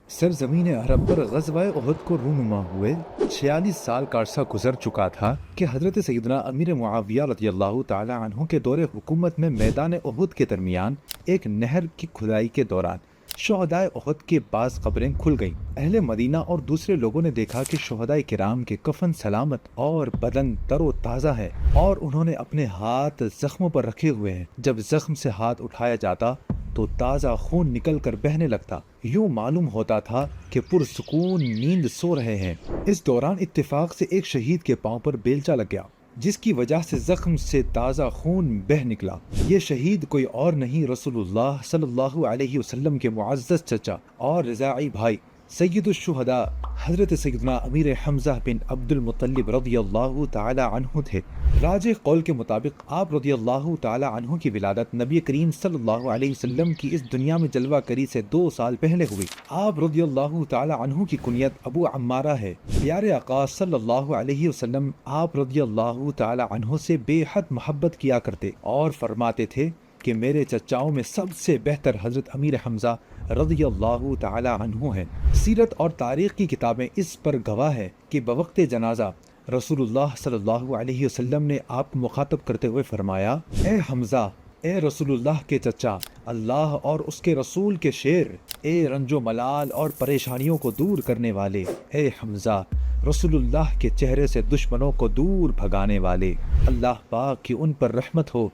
سرزمین عرب پر غزوہ احد کو رونما ہوئے 46 سال کا عرصہ گزر چکا تھا کہ حضرت سیدنا امیر معاویہ رضی اللہ تعالی عنہ کے دور حکومت میں میدان احد کے درمیان ایک نہر کی کھدائی کے دوران شہدائے احد کے بعض قبریں کھل گئیں۔ اہل مدینہ اور دوسرے لوگوں نے دیکھا کہ شہدائے کرام کے کفن سلامت اور بدن تر و تازہ ہے، اور انہوں نے اپنے ہاتھ زخموں پر رکھے ہوئے ہیں۔ جب زخم سے ہاتھ اٹھایا جاتا تو تازہ خون نکل کر بہنے لگتا، یوں معلوم ہوتا تھا کہ پرسکون نیند سو رہے ہیں۔ اس دوران اتفاق سے ایک شہید کے پاؤں پر بیلچہ لگ گیا، جس کی وجہ سے زخم سے تازہ خون بہہ نکلا۔ یہ شہید کوئی اور نہیں، رسول اللہ صلی اللہ علیہ وسلم کے معزز چچا اور رضاعی بھائی سید الشہداء حضرت سیدنا امیر حمزہ بن عبد المطلب رضی اللہ تعالی عنہ تھے۔ راجح قول کے مطابق آپ رضی اللہ تعالی عنہ کی ولادت نبی کریم صلی اللہ علیہ وسلم کی اس دنیا میں جلوہ کری سے 2 سال پہلے ہوئی۔ آپ رضی اللہ تعالی عنہ کی کنیت ابو عمارہ ہے۔ پیارے آقا صلی اللہ علیہ وسلم آپ رضی اللہ تعالی عنہ سے بے حد محبت کیا کرتے اور فرماتے تھے کہ میرے چچاؤں میں سب سے بہتر حضرت امیر حمزہ رضی اللہ تعالی عنہ ہیں۔ سیرت اور تاریخ کی کتابیں اس پر گواہ ہے کہ بوقت جنازہ رسول اللہ صلی اللہ علیہ وسلم نے آپ کو مخاطب کرتے ہوئے فرمایا، اے حمزہ، اے رسول اللہ کے چچا، اللہ اور اس کے رسول کے شیر، اے رنج و ملال اور پریشانیوں کو دور کرنے والے، اے حمزہ، رسول اللہ کے چہرے سے دشمنوں کو دور بھگانے والے، اللہ پاک کی ان پر رحمت ہو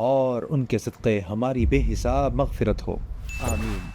اور ان کے صدقے ہماری بے حساب مغفرت ہو، آمین۔